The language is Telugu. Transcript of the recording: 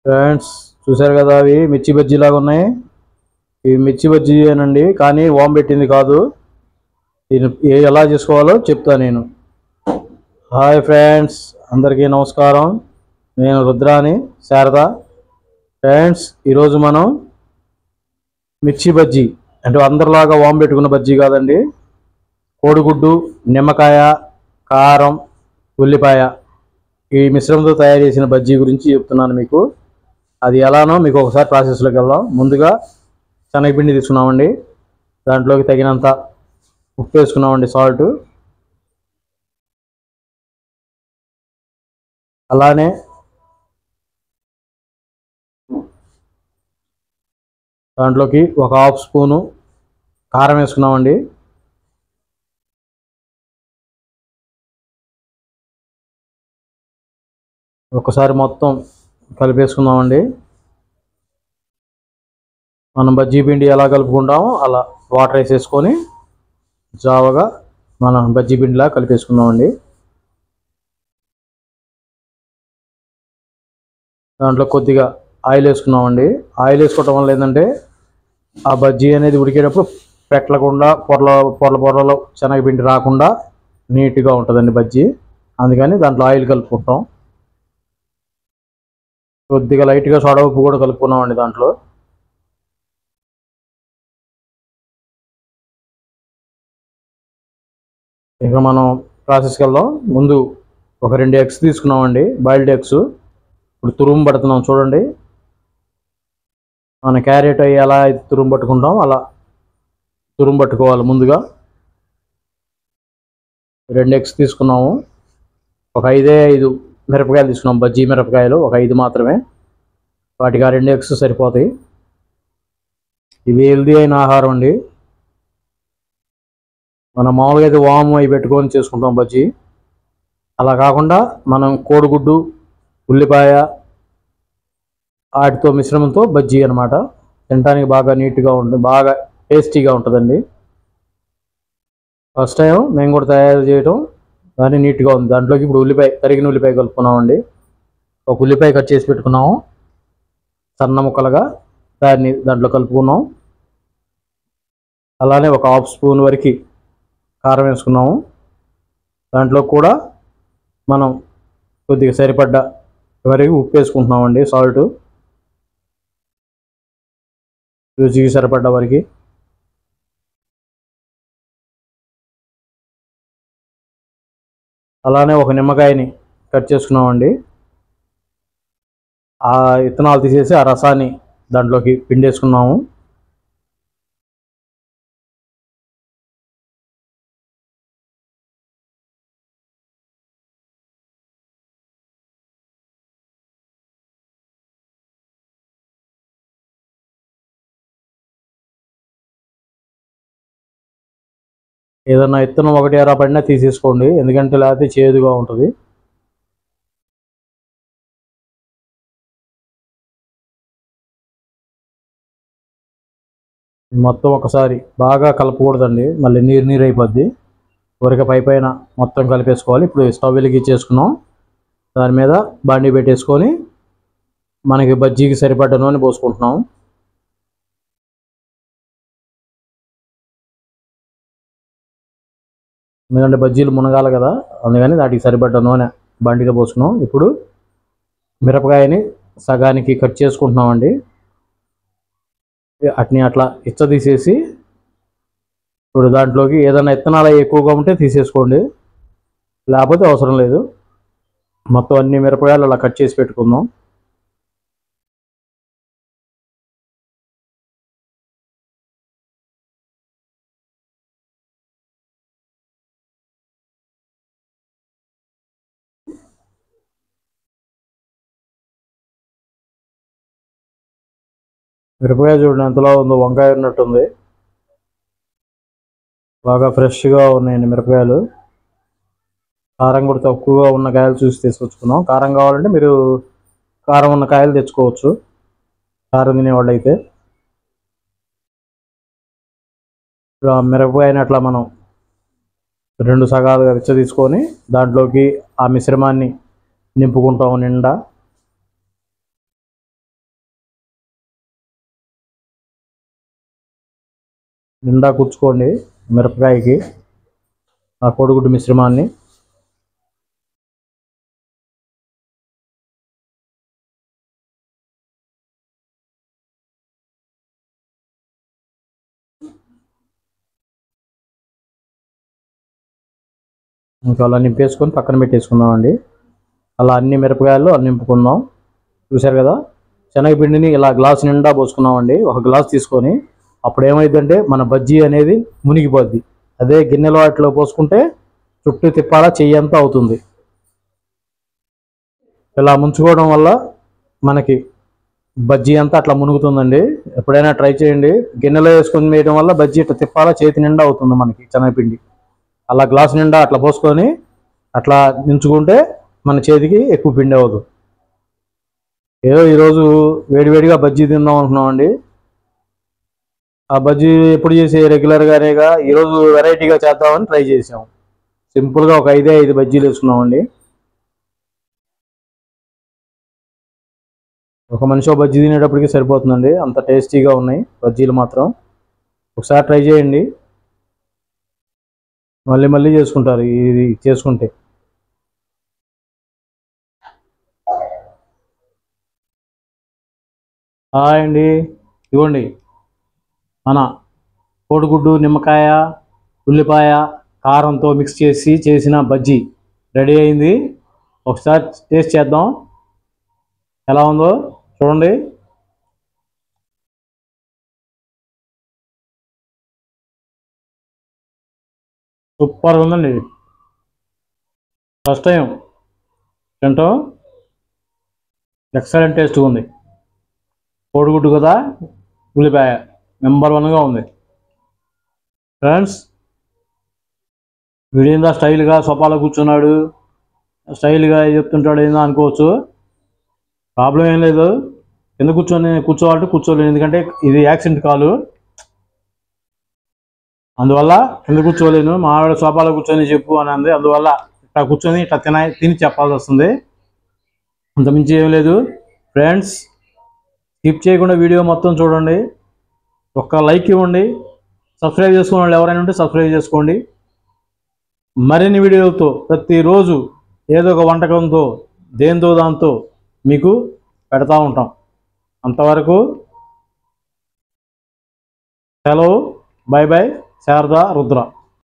ఫ్రెండ్స్, చూశారు కదా, అవి మిర్చి బజ్జీ లాగా ఉన్నాయి. ఇవి మిర్చి బజ్జీ అనండి, కానీ ఓం పెట్టింది కాదు. దీన్ని ఎలా చేసుకోవాలో చెప్తా నేను. హాయ్ ఫ్రెండ్స్, అందరికీ నమస్కారం. నేను రుద్రాని శారద. ఫ్రెండ్స్, ఈరోజు మనం మిర్చి బజ్జీ అంటే అందరిలాగా ఓం పెట్టుకున్న బజ్జీ కాదండి. కోడిగుడ్డు, నిమ్మకాయ, కారం, ఉల్లిపాయ ఈ మిశ్రమంతో తయారు చేసిన బజ్జీ గురించి చెప్తున్నాను మీకు. అది ఎలానో మీకు ఒకసారి ప్రాసెస్లోకి వెళ్దాం. ముందుగా శనగపిండి తీసుకున్నామండి. దాంట్లోకి తగినంత ఉప్పు వేసుకున్నామండి, సాల్ట్. అలానే దాంట్లోకి ఒక హాఫ్ స్పూను కారం వేసుకున్నామండి. ఒకసారి మొత్తం కలిపేసుకుందామండి. మనం బజ్జీ పిండి ఎలా కలుపుకుంటామో అలా వాటర్ వేసేసుకొని జావగా మనం బజ్జీ పిండిలా కలిపేసుకుందామండి. దాంట్లో కొద్దిగా ఆయిల్ వేసుకున్నామండి. ఆయిల్ వేసుకోవటం వల్ల ఏంటంటే ఆ బజ్జీ అనేది ఉడికేటప్పుడు పెట్టకుండా పొరలు శనగపిండి రాకుండా నీట్గా ఉంటుందండి బజ్జీ. అందుకని దాంట్లో ఆయిల్ కలుపుకుంటాం. కొద్దిగా లైట్గా సోడా ఉప్పు కూడా కలుపుకున్నామండి దాంట్లో. ఇక మనం ప్రాసెస్కి వెళ్దాం. ముందు ఒక 2 ఎగ్స్ తీసుకున్నామండి, బాయిల్డ్ ఎగ్స్. ఇప్పుడు తురుము పడుతున్నాం చూడండి. మన క్యారెట్ అవి ఎలా అయితే తురుము పట్టుకుంటాం అలా తురుము పట్టుకోవాలి. ముందుగా 2 ఎగ్స్ తీసుకున్నాము. ఒక 5 మిరపకాయలు తీసుకున్నాం, బజ్జీ మిరపకాయలు ఒక 5 మాత్రమే. వాటికి ఆ 2 ఎగ్స్ సరిపోతాయి. ఇది హెల్దీ అయిన ఆహారం అండి. మనం మామూలుగా అయితే వాము అవి పెట్టుకొని చేసుకుంటాం బజ్జీ. అలా కాకుండా మనం కోడిగుడ్డు, ఉల్లిపాయ వాటితో మిశ్రమంతో బజ్జీ అనమాట. తినడానికి బాగా నీట్గా ఉంటుంది, బాగా టేస్టీగా ఉంటుందండి. ఫస్ట్ టైం మేము కూడా తయారు చేయడం, కానీ నీట్గా ఉంది. దాంట్లోకి ఇప్పుడు తరిగిన ఉల్లిపాయ కలుపుకున్నామండి. ఒక ఉల్లిపాయ కట్ చేసి పెట్టుకున్నాము సన్న ముక్కలుగా, దాన్ని దాంట్లో కలుపుకున్నాం. అలానే ఒక హాఫ్ స్పూన్ వరకు కారం వేసుకున్నాము. దాంట్లో కూడా మనం కొద్దిగా సరిపడ్డ వరకు ఉప్పు వేసుకుంటున్నామండి, సాల్ట్ రుచికి సరిపడ్డ వరకు. అలానే ఒక నిమ్మకాయని కట్ చేసుకున్నామండి. ఆ విత్తనాలు తీసేసి ఆ రసాన్ని దాంట్లోకి పిండేసుకున్నాము. ఏదన్నా విత్తనం ఒకటి అరా పడినా తీసేసుకోండి, ఎందుకంటే లేకపోతే చేదుగా ఉంటుంది. మొత్తం ఒకసారి బాగా కలపకూడదండి, మళ్ళీ నీరు నీరు అయిపోద్ది. ఊరికే పైన మొత్తం కలిపేసుకోవాలి. ఇప్పుడు స్టవ్ వెలిగించేసుకున్నాం. దాని మీద బాండీ పెట్టేసుకొని మనకి బజ్జీకి సరిపడ్డ నూనె పోసుకుంటున్నాం. ఎందుకంటే బజ్జీలు మునగాలి కదా, అందుకని వాటికి సరిపడ్డ నూనె బండిలో పోసుకున్నాం. ఇప్పుడు మిరపకాయని సగానికి కట్ చేసుకుంటున్నామండి. అట్లా తీసేసి ఇప్పుడు దాంట్లోకి ఏదైనా విత్తనాలు ఎక్కువగా ఉంటే తీసేసుకోండి, లేకపోతే అవసరం లేదు. మొత్తం అన్ని మిరపకాయలు అలా కట్ చేసి పెట్టుకుందాం. మిరపకాయ చూడండి ఎంతలా ఉందో, వంకాయ ఉన్నట్టుంది. బాగా ఫ్రెష్గా ఉన్నాయండి మిరపకాయలు. కారం కూడా తక్కువగా ఉన్న కాయలు చూసి తీసుకొచ్చుకున్నాం. కారం కావాలంటే మీరు కారం ఉన్న కాయలు తెచ్చుకోవచ్చు, కారం తినేవాళ్ళు అయితే. మిరపకాయని అట్లా మనం 2 సగాలుగా తీసుకొని దాంట్లోకి ఆ మిశ్రమాన్ని నింపుకుంటాం నిండా. నిండా కూర్చుకోండి మిరపకాయకి ఆ కోడిగుడ్డు మిశ్రమాన్ని. ఇంకా అలా నింపేసుకొని పక్కన పెట్టేసుకుందామండి. అలా అన్ని మిరపకాయలు అలా నింపుకుందాం. చూశారు కదా, శనగపిండిని ఇలా గ్లాస్ నిండా పోసుకున్నామండి. ఒక గ్లాస్ తీసుకొని అప్పుడు ఏమైందంటే మన బజ్జీ అనేది మునిగిపోద్ది. అదే గిన్నెలో వాటిలో పోసుకుంటే చుట్టూ తిప్పాలా చెయ్యి అంతా అవుతుంది. ఇలా ముంచుకోవడం వల్ల మనకి బజ్జీ అంతా అట్లా మునుగుతుందండి. ఎప్పుడైనా ట్రై చేయండి. గిన్నెలో వేసుకొని వేయడం వల్ల బజ్జీ ఇట్లా తిప్పాలా చేతి నిండా అవుతుంది మనకి శనగపిండి. అలా గ్లాస్ నిండా అట్లా పోసుకొని అట్లా నించుకుంటే మన చేతికి ఎక్కువ పిండి అవ్వదు. ఏదో ఈరోజు వేడివేడిగా బజ్జీ తిందాం అనుకున్నామండి. ఆ బజ్జీ ఎప్పుడు చేసే రెగ్యులర్గానేగా ఈరోజు వెరైటీగా చేద్దామని ట్రై చేసాం. సింపుల్గా ఒక 5 బజ్జీలు వేసుకున్నామండి. ఒక మనిషి బజ్జీ తినేటప్పటికి సరిపోతుందండి, అంత టేస్టీగా ఉన్నాయి బజ్జీలు మాత్రం. ఒకసారి ట్రై చేయండి, మళ్ళీ మళ్ళీ చేసుకుంటారు ఇది చేసుకుంటే. హాయ్ అండి, ఇవ్వండి మన కోడిగుడ్డు, నిమ్మకాయ, ఉల్లిపాయ, కారంతో మిక్స్ చేసి చేసిన బజ్జీ రెడీ అయింది. ఒకసారి టేస్ట్ చేద్దాం ఎలా ఉందో చూడండి. సూపర్ ఉందండి. ఫస్ట్ టైం తింటాం, ఎక్సలెంట్ టేస్ట్గా ఉంది. కోడిగుడ్డు కదా, ఉల్లిపాయ నెంబర్ 1గా ఉంది. ఫ్రెండ్స్, వీడేందా స్టైల్గా సోఫాలో కూర్చున్నాడు, స్టైల్గా చెప్తుంటాడు ఏందో అనుకోవచ్చు. ప్రాబ్లం ఏం లేదు, ఎందుకు కూర్చోవాలంటే కూర్చోలేదు, ఎందుకంటే ఇది యాక్సిడెంట్ కాలు, అందువల్ల ఎందుకు కూర్చోలేను. మా ఆవిడ సోఫాలో కూర్చొని చెప్పు అని అంది, అందువల్ల ఇట్లా కూర్చొని ఇట్లా తిని చెప్పాల్సి వస్తుంది. అంతమించి ఏం లేదు. ఫ్రెండ్స్, స్కిప్ చేయకుండా వీడియో మొత్తం చూడండి, ఒక్క లైక్ ఇవ్వండి, సబ్స్క్రైబ్ చేసుకున్న వాళ్ళు ఎవరైనా ఉంటే సబ్స్క్రైబ్ చేసుకోండి. మరిన్ని వీడియోలతో ప్రతిరోజు ఏదో ఒక వంటకంతో దేంతో దాంతో మీకు పెడతా ఉంటాం. అంతవరకు సెలవు. Bye bye. శారదా, రుద్ర.